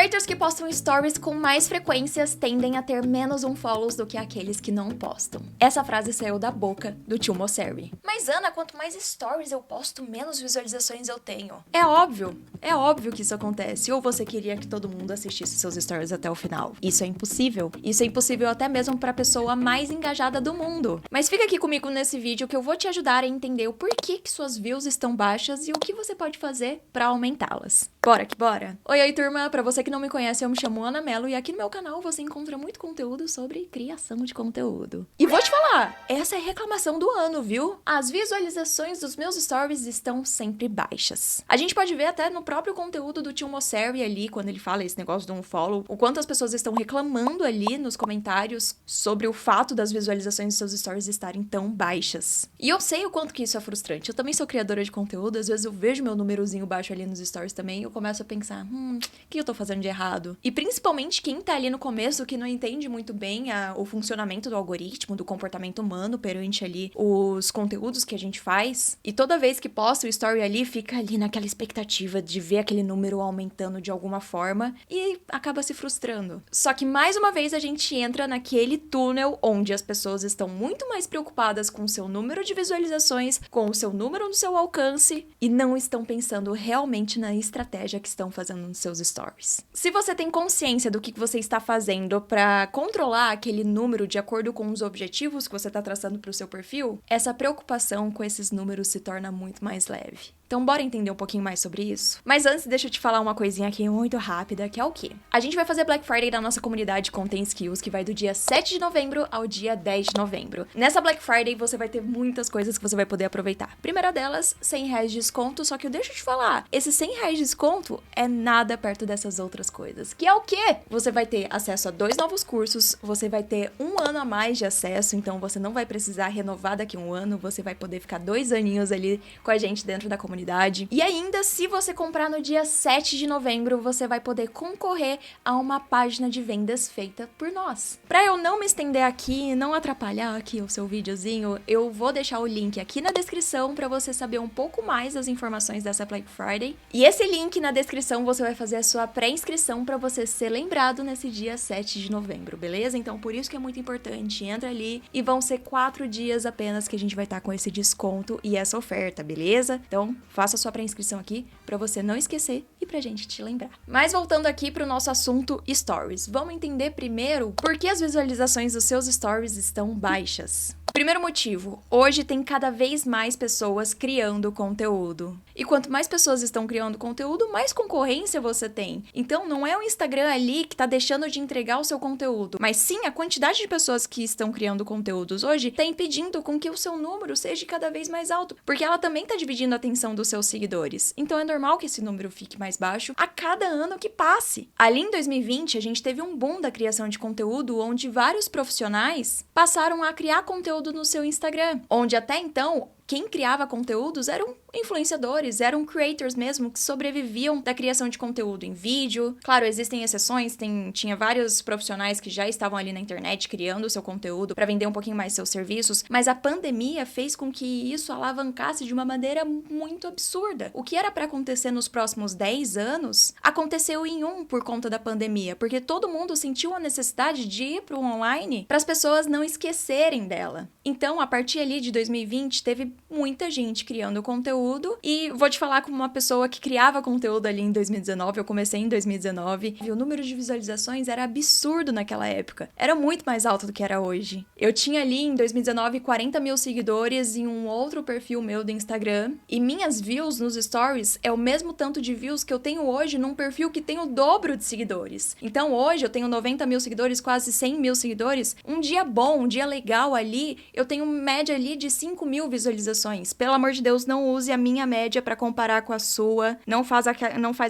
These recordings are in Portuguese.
Creators que postam stories com mais frequências tendem a ter menos unfollows do que aqueles que não postam. Essa frase saiu da boca do Tio Mosseri. Mas Ana, quanto mais stories eu posto, menos visualizações eu tenho. É óbvio que isso acontece. Ou você queria que todo mundo assistisse seus stories até o final. Isso é impossível. Isso é impossível até mesmo para a pessoa mais engajada do mundo. Mas fica aqui comigo nesse vídeo que eu vou te ajudar a entender o porquê que suas views estão baixas e o que você pode fazer para aumentá-las. Bora que bora! Oi, turma! Pra você que não me conhece, eu me chamo Ana Mello e aqui no meu canal você encontra muito conteúdo sobre criação de conteúdo. E vou te falar, essa é a reclamação do ano, viu? As visualizações dos meus stories estão sempre baixas. A gente pode ver até no próprio conteúdo do Tio Mosseri ali, quando ele fala esse negócio do unfollow, o quanto as pessoas estão reclamando ali nos comentários sobre o fato das visualizações dos seus stories estarem tão baixas. E eu sei o quanto que isso é frustrante. Eu também sou criadora de conteúdo, às vezes eu vejo meu númerozinho baixo ali nos stories também e eu começo a pensar, o que eu tô fazendo de errado? E principalmente quem tá ali no começo, que não entende muito bem o funcionamento do algoritmo, do comportamento humano perante ali os conteúdos que a gente faz. E toda vez que posta o story ali, fica ali naquela expectativa de ver aquele número aumentando de alguma forma e acaba se frustrando. Só que mais uma vez a gente entra naquele túnel onde as pessoas estão muito mais preocupadas com o seu número de visualizações, com o seu número no seu alcance e não estão pensando realmente na estratégia que estão fazendo nos seus stories. Se você tem consciência do que você está fazendo para controlar aquele número de acordo com os objetivos que você está traçando para o seu perfil, essa preocupação com esses números se torna muito mais leve. Então bora entender um pouquinho mais sobre isso? Mas antes, deixa eu te falar uma coisinha aqui muito rápida, que é o quê? A gente vai fazer Black Friday na nossa comunidade Content Skills, que vai do dia 7 de novembro ao dia 10 de novembro. Nessa Black Friday, você vai ter muitas coisas que você vai poder aproveitar. Primeira delas, R$100 de desconto, só que eu deixo eu te falar, esse R$100 de desconto é nada perto dessas outras coisas. Que é o quê? Você vai ter acesso a 2 novos cursos, você vai ter 1 ano a mais de acesso, então você não vai precisar renovar daqui a 1 ano, você vai poder ficar 2 aninhos ali com a gente dentro da comunidade. E ainda, se você comprar no dia 7 de novembro, você vai poder concorrer a uma página de vendas feita por nós. Pra eu não me estender aqui e não atrapalhar aqui o seu videozinho, eu vou deixar o link aqui na descrição pra você saber um pouco mais das informações dessa Black Friday. E esse link na descrição você vai fazer a sua pré-inscrição pra você ser lembrado nesse dia 7 de novembro, beleza? Então por isso que é muito importante, entra ali e vão ser 4 dias apenas que a gente vai estar com esse desconto e essa oferta, beleza? Então faça a sua pré-inscrição aqui pra você não esquecer e pra gente te lembrar. Mas voltando aqui pro nosso assunto Stories, vamos entender primeiro por que as visualizações dos seus Stories estão baixas. Primeiro motivo, hoje tem cada vez mais pessoas criando conteúdo. E quanto mais pessoas estão criando conteúdo, mais concorrência você tem. Então não é o Instagram ali que tá deixando de entregar o seu conteúdo, mas sim a quantidade de pessoas que estão criando conteúdos hoje tá impedindo com que o seu número seja cada vez mais alto, porque ela também tá dividindo a atenção dos seus seguidores. Então é normal que esse número fique mais baixo a cada ano que passe. Ali em 2020, a gente teve um boom da criação de conteúdo, onde vários profissionais passaram a criar conteúdo no seu Instagram, onde até então quem criava conteúdos eram influenciadores, eram creators mesmo, que sobreviviam da criação de conteúdo em vídeo. Claro, existem exceções, tinha vários profissionais que já estavam ali na internet criando o seu conteúdo para vender um pouquinho mais seus serviços, mas a pandemia fez com que isso alavancasse de uma maneira muito absurda. O que era para acontecer nos próximos 10 anos, aconteceu em 1 por conta da pandemia, porque todo mundo sentiu a necessidade de ir para o online para as pessoas não esquecerem dela. Então, a partir ali de 2020, teve muita gente criando conteúdo e vou te falar como uma pessoa que criava conteúdo ali em 2019, eu comecei em 2019 e o número de visualizações era absurdo naquela época, era muito mais alto do que era hoje. Eu tinha ali em 2019 40 mil seguidores em um outro perfil meu do Instagram e minhas views nos stories é o mesmo tanto de views que eu tenho hoje num perfil que tem o dobro de seguidores. Então hoje eu tenho 90 mil seguidores, quase 100 mil seguidores, um dia bom, um dia legal ali, eu tenho média ali de 5 mil visualizações. Pelo amor de Deus, não use a minha média para comparar com a sua. Não faz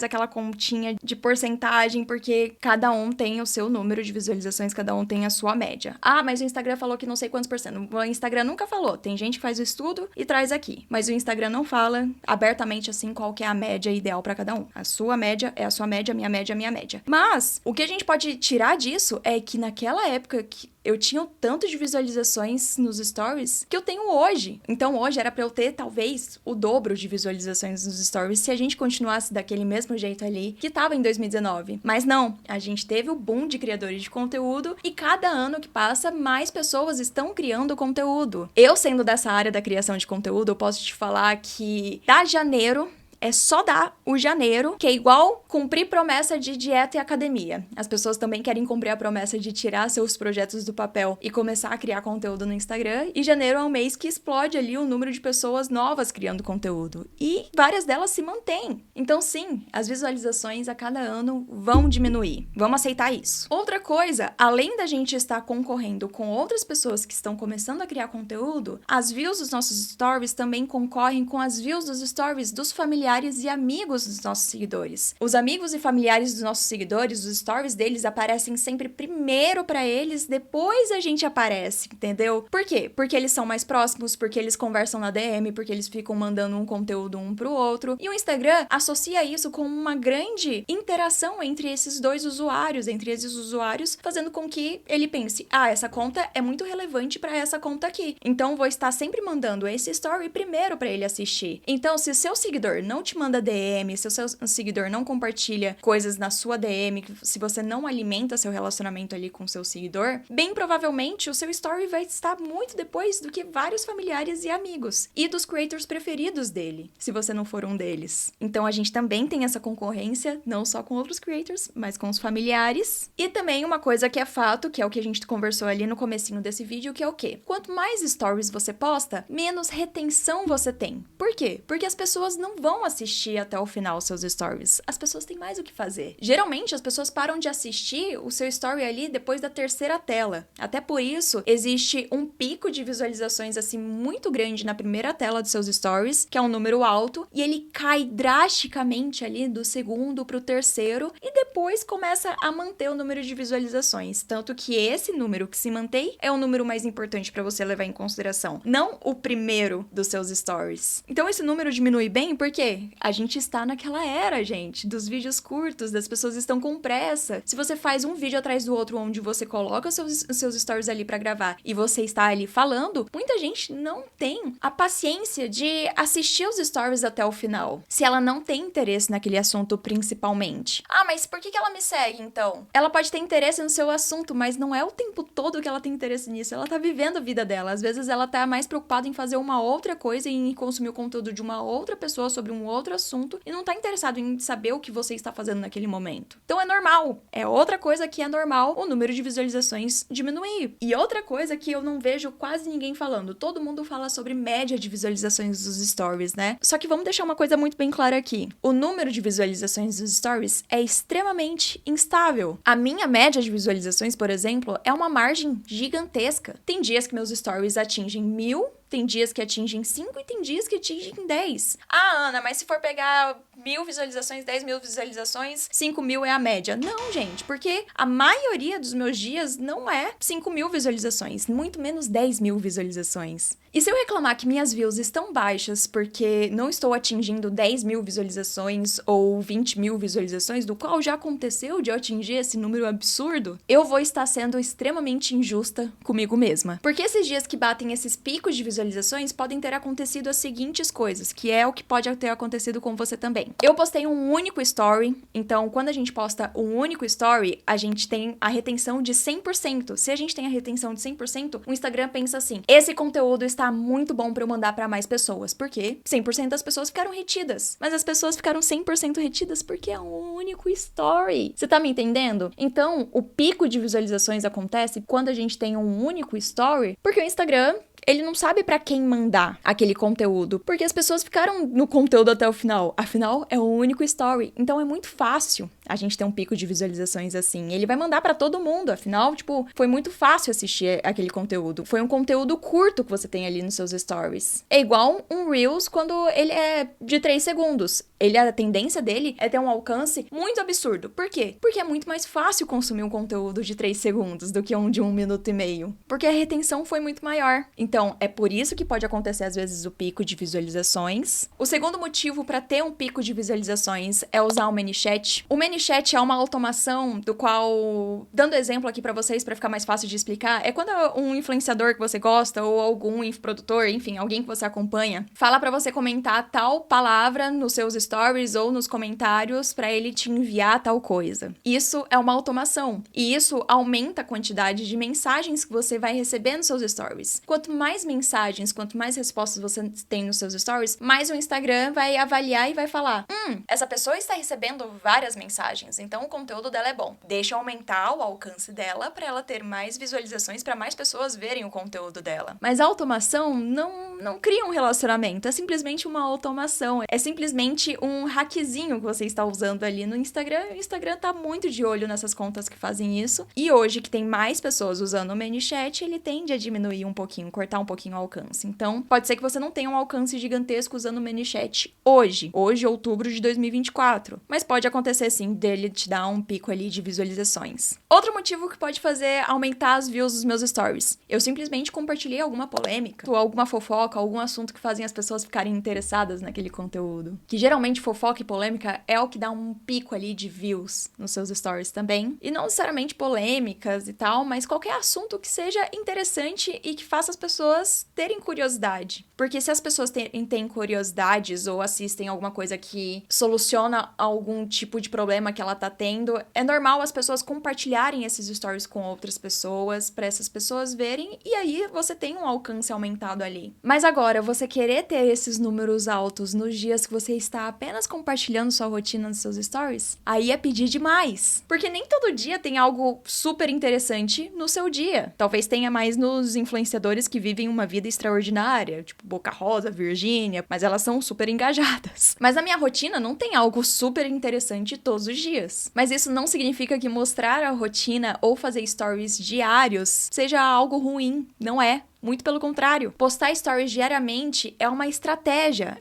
aquela continha de porcentagem, porque cada um tem o seu número de visualizações, cada um tem a sua média. Ah, mas o Instagram falou que não sei quantos por cento. O Instagram nunca falou. Tem gente que faz o estudo e traz aqui. Mas o Instagram não fala abertamente assim qual que é a média ideal para cada um. A sua média é a sua média, a minha média é a minha média. Mas o que a gente pode tirar disso é que naquela época que Eu tinha o tanto de visualizações nos stories que eu tenho hoje. Então hoje era pra eu ter, talvez, o dobro de visualizações nos stories se a gente continuasse daquele mesmo jeito ali que tava em 2019. Mas não, a gente teve o boom de criadores de conteúdo e cada ano que passa, mais pessoas estão criando conteúdo. Eu, sendo dessa área da criação de conteúdo, eu posso te falar que da janeiro é só dar o janeiro, que é igual cumprir promessa de dieta e academia. As pessoas também querem cumprir a promessa de tirar seus projetos do papel e começar a criar conteúdo no Instagram. E janeiro é um mês que explode ali o número de pessoas novas criando conteúdo. E várias delas se mantêm. Então, sim, as visualizações a cada ano vão diminuir. Vamos aceitar isso. Outra coisa, além da gente estar concorrendo com outras pessoas que estão começando a criar conteúdo, as views dos nossos stories também concorrem com as views dos stories dos familiares e amigos dos nossos seguidores. Os amigos e familiares dos nossos seguidores, os stories deles aparecem sempre primeiro pra eles, depois a gente aparece, entendeu? Por quê? Porque eles são mais próximos, porque eles conversam na DM, porque eles ficam mandando um conteúdo um pro outro. E o Instagram associa isso com uma grande interação entre esses dois usuários, fazendo com que ele pense: ah, essa conta é muito relevante pra essa conta aqui, então vou estar sempre mandando esse story primeiro pra ele assistir. Então, se seu seguidor não te manda DM, se o seu seguidor não compartilha coisas na sua DM, se você não alimenta seu relacionamento ali com o seu seguidor, bem provavelmente o seu story vai estar muito depois do que vários familiares e amigos e dos creators preferidos dele, se você não for um deles. Então a gente também tem essa concorrência, não só com outros creators, mas com os familiares. E também uma coisa que é fato, que é o que a gente conversou ali no comecinho desse vídeo, que é o quê? Quanto mais stories você posta, menos retenção você tem. Por quê? Porque as pessoas não vão assistir até o final os seus stories. As pessoas têm mais o que fazer. Geralmente, as pessoas param de assistir o seu story ali depois da terceira tela. Até por isso, existe um pico de visualizações, assim, muito grande na primeira tela dos seus stories, que é um número alto, e ele cai drasticamente ali do segundo pro terceiro, e depois começa a manter o número de visualizações. Tanto que esse número que se mantém é o número mais importante pra você levar em consideração, não o primeiro dos seus stories. Então, esse número diminui bem porque a gente está naquela era, gente, dos vídeos curtos, das pessoas estão com pressa. Se você faz um vídeo atrás do outro onde você coloca os seus stories ali pra gravar e você está ali falando, muita gente não tem a paciência de assistir os stories até o final, se ela não tem interesse naquele assunto principalmente. Ah, mas por que ela me segue, então? Ela pode ter interesse no seu assunto, mas não é o tempo todo que ela tem interesse nisso. Ela tá vivendo a vida dela. Às vezes ela tá mais preocupada em fazer uma outra coisa e em consumir o conteúdo de uma outra pessoa sobre um outro assunto e não tá interessado em saber o que você está fazendo naquele momento. Então é normal. É outra coisa que é normal o número de visualizações diminuir. E outra coisa que eu não vejo quase ninguém falando. Todo mundo fala sobre média de visualizações dos stories, né? Só que vamos deixar uma coisa muito bem clara aqui. O número de visualizações dos stories é extremamente instável. A minha média de visualizações, por exemplo, é uma margem gigantesca. Tem dias que meus stories atingem 1000, tem dias que atingem 5 e tem dias que atingem 10. Ah, Ana, mas se for pegar 1000 visualizações, 10.000 visualizações, 5.000 é a média. Não, gente, porque a maioria dos meus dias não é 5.000 visualizações, muito menos 10.000 visualizações. E se eu reclamar que minhas views estão baixas porque não estou atingindo 10.000 visualizações ou 20.000 visualizações, do qual já aconteceu de eu atingir esse número absurdo, eu vou estar sendo extremamente injusta comigo mesma. Porque esses dias que batem esses picos de visualizações podem ter acontecido as seguintes coisas, que é o que pode ter acontecido com você também. Eu postei um único story, então quando a gente posta um único story, a gente tem a retenção de 100%. Se a gente tem a retenção de 100%, o Instagram pensa assim: esse conteúdo está muito bom para eu mandar para mais pessoas. Por quê? 100% das pessoas ficaram retidas. Mas as pessoas ficaram 100% retidas porque é um único story. Você tá me entendendo? Então, o pico de visualizações acontece quando a gente tem um único story, porque o Instagram, ele não sabe pra quem mandar aquele conteúdo, porque as pessoas ficaram no conteúdo até o final. Afinal, é um único story. Então é muito fácil a gente ter um pico de visualizações assim. Ele vai mandar pra todo mundo. Afinal, tipo, foi muito fácil assistir aquele conteúdo. Foi um conteúdo curto que você tem ali nos seus stories. É igual um Reels quando ele é de 3 segundos. A tendência dele é ter um alcance muito absurdo. Por quê? Porque é muito mais fácil consumir um conteúdo de 3 segundos do que um de 1 minuto e meio. Porque a retenção foi muito maior. Então, é por isso que pode acontecer, às vezes, o pico de visualizações. O segundo motivo para ter um pico de visualizações é usar o ManyChat. O ManyChat é uma automação do qual, dando exemplo aqui para vocês, para ficar mais fácil de explicar, é quando um influenciador que você gosta ou algum infoprodutor, enfim, alguém que você acompanha, fala para você comentar tal palavra nos seus stories ou nos comentários para ele te enviar tal coisa. Isso é uma automação e isso aumenta a quantidade de mensagens que você vai receber nos seus stories. Quanto mais mensagens, quanto mais respostas você tem nos seus stories, mais o Instagram vai avaliar e vai falar: essa pessoa está recebendo várias mensagens, então o conteúdo dela é bom. Deixa eu aumentar o alcance dela para ela ter mais visualizações, para mais pessoas verem o conteúdo dela. Mas a automação não cria um relacionamento, é simplesmente uma automação, é simplesmente um hackzinho que você está usando ali no Instagram. O Instagram tá muito de olho nessas contas que fazem isso, e hoje que tem mais pessoas usando o ManyChat, ele tende a diminuir um pouquinho, cortar um pouquinho o alcance. Então, pode ser que você não tenha um alcance gigantesco usando o ManyChat hoje, outubro de 2024, mas pode acontecer sim dele te dar um pico ali de visualizações. Outro motivo que pode fazer aumentar as views dos meus stories: eu simplesmente compartilhei alguma polêmica, ou alguma fofoca, algum assunto que fazem as pessoas ficarem interessadas naquele conteúdo. Que geralmente fofoca e polêmica é o que dá um pico ali de views nos seus stories também. E não necessariamente polêmicas e tal, mas qualquer assunto que seja interessante e que faça as pessoas terem curiosidade. Porque se as pessoas têm curiosidades ou assistem alguma coisa que soluciona algum tipo de problema que ela tá tendo, é normal as pessoas compartilharem esses stories com outras pessoas, para essas pessoas verem, e aí você tem um alcance aumentado ali. Mas agora, você querer ter esses números altos nos dias que você está apenas compartilhando sua rotina nos seus stories, aí é pedir demais. Porque nem todo dia tem algo super interessante no seu dia. Talvez tenha mais nos influenciadores que vivem uma vida extraordinária, tipo Boca Rosa, Virgínia, mas elas são super engajadas. Mas na minha rotina não tem algo super interessante todos os dias. Mas isso não significa que mostrar a rotina ou fazer stories diários seja algo ruim. Não é. Muito pelo contrário. Postar stories diariamente é uma estratégia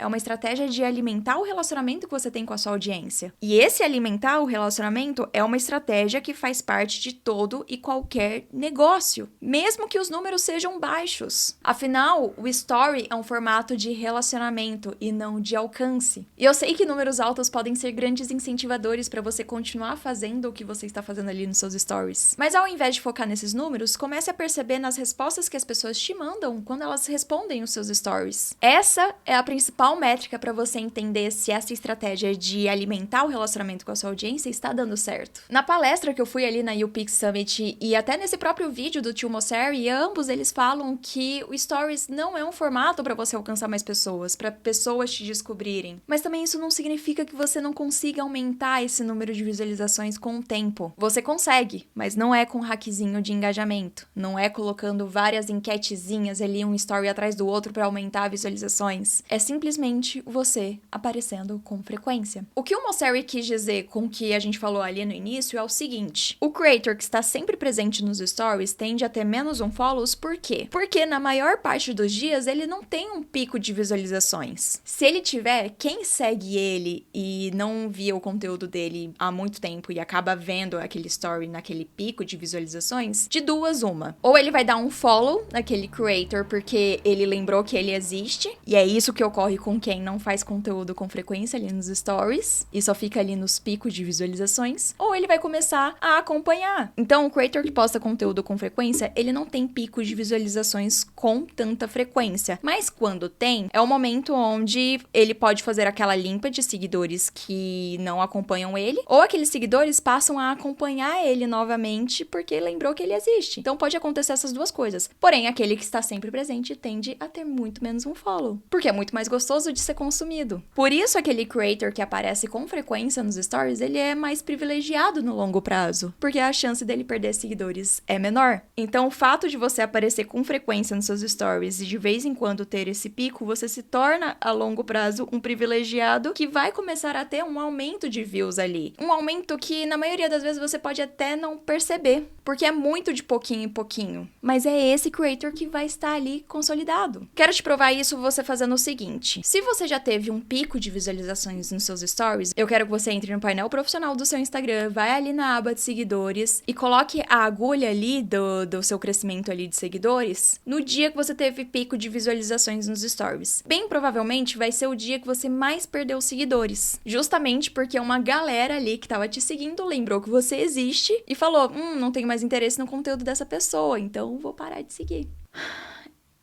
de alimentar o relacionamento que você tem com a sua audiência. E esse alimentar o relacionamento é uma estratégia que faz parte de todo e qualquer negócio, mesmo que os números sejam baixos. Afinal, o story é um formato de relacionamento e não de alcance. E eu sei que números altos podem ser grandes incentivadores para você continuar fazendo o que você está fazendo ali nos seus stories. Mas ao invés de focar nesses números, comece a perceber nas respostas que as pessoas te mandam quando elas respondem os seus stories. Essa é a principal métrica para você entender se essa estratégia de alimentar o relacionamento com a sua audiência está dando certo. Na palestra que eu fui ali na YouPix Summit e até nesse próprio vídeo do Tio Mosseri, ambos eles falam que o stories não é um formato para você alcançar mais pessoas, para pessoas te descobrirem. Mas também isso não significa que você não consiga aumentar esse número de visualizações com o tempo. Você consegue, mas não é com hackzinho de engajamento, não é colocando várias enquetes ali, um story atrás do outro para aumentar visualizações. É simplesmente você aparecendo com frequência. O que o Mosseri quis dizer com o que a gente falou ali no início é o seguinte: o creator que está sempre presente nos stories tende a ter menos unfollows. Por quê? Porque na maior parte dos dias ele não tem um pico de visualizações. Se ele tiver, quem segue ele e não via o conteúdo dele há muito tempo e acaba vendo aquele story naquele pico de visualizações, de duas uma. Ou ele vai dar um follow naquele creator porque ele lembrou que ele existe, e é isso que ocorre com quem não faz conteúdo com frequência ali nos stories e só fica ali nos picos de visualizações, ou ele vai começar a acompanhar. Então, o creator que posta conteúdo com frequência, ele não tem picos de visualizações com tanta frequência, mas quando tem, é o momento onde ele pode fazer aquela limpa de seguidores que não acompanham ele, ou aqueles seguidores passam a acompanhar ele novamente porque lembrou que ele existe. Então, pode acontecer essas duas coisas. Porém, aquele que está sempre presente tende a ter muito menos um follow, porque é muito mais gostoso de ser consumido. Por isso, aquele creator que aparece com frequência nos stories, ele é mais privilegiado no longo prazo, porque a chance dele perder seguidores é menor. Então, o fato de você aparecer com frequência nos seus stories e de vez em quando ter esse pico, você se torna, a longo prazo, um privilegiado que vai começar a ter um aumento de views ali. Um aumento que, na maioria das vezes, você pode até não perceber, porque é muito de pouquinho em pouquinho. Mas é esse creator que vai estar ali consolidado. Quero te provar isso você fazendo o seguinte. Se você já teve um pico de visualizações nos seus stories, eu quero que você entre no painel profissional do seu Instagram, vai ali na aba de seguidores e coloque a agulha ali do seu crescimento ali de seguidores no dia que você teve pico de visualizações nos stories. Bem provavelmente vai ser o dia que você mais perdeu seguidores. Justamente porque uma galera ali que tava te seguindo lembrou que você existe e falou, não tenho mais interesse no conteúdo dessa pessoa, então vou parar de seguir.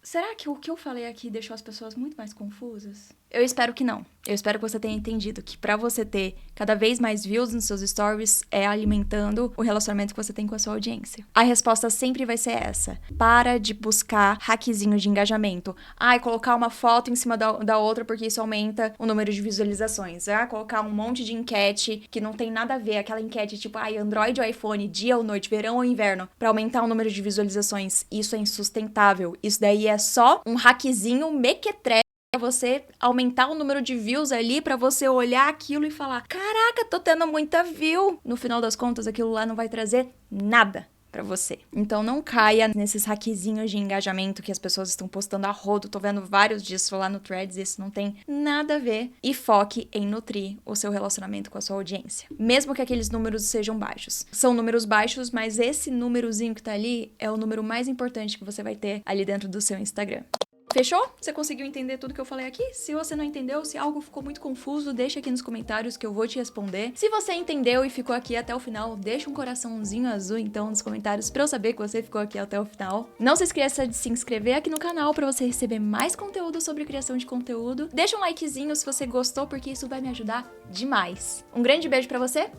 Será que o que eu falei aqui deixou as pessoas muito mais confusas? Eu espero que não. Eu espero que você tenha entendido que pra você ter cada vez mais views nos seus stories é alimentando o relacionamento que você tem com a sua audiência. A resposta sempre vai ser essa. Para de buscar hackzinho de engajamento. Colocar uma foto em cima da outra porque isso aumenta o número de visualizações. Colocar um monte de enquete que não tem nada a ver. Aquela enquete tipo, Android ou iPhone, dia ou noite, verão ou inverno, pra aumentar o número de visualizações. Isso é insustentável. Isso daí é só um hackzinho mequetrefe pra você aumentar o número de views ali, pra você olhar aquilo e falar, caraca, tô tendo muita view. No final das contas, aquilo lá não vai trazer nada pra você. Então não caia nesses hackzinhos de engajamento que as pessoas estão postando a rodo. Tô vendo vários disso lá no Threads, isso não tem nada a ver. E foque em nutrir o seu relacionamento com a sua audiência. Mesmo que aqueles números sejam baixos. São números baixos, mas esse númerozinho que tá ali é o número mais importante que você vai ter ali dentro do seu Instagram. Fechou? Você conseguiu entender tudo que eu falei aqui? Se você não entendeu, se algo ficou muito confuso, deixa aqui nos comentários que eu vou te responder. Se você entendeu e ficou aqui até o final, deixa um coraçãozinho azul então nos comentários pra eu saber que você ficou aqui até o final. Não se esqueça de se inscrever aqui no canal pra você receber mais conteúdo sobre criação de conteúdo. Deixa um likezinho se você gostou, porque isso vai me ajudar demais. Um grande beijo pra você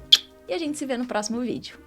e a gente se vê no próximo vídeo.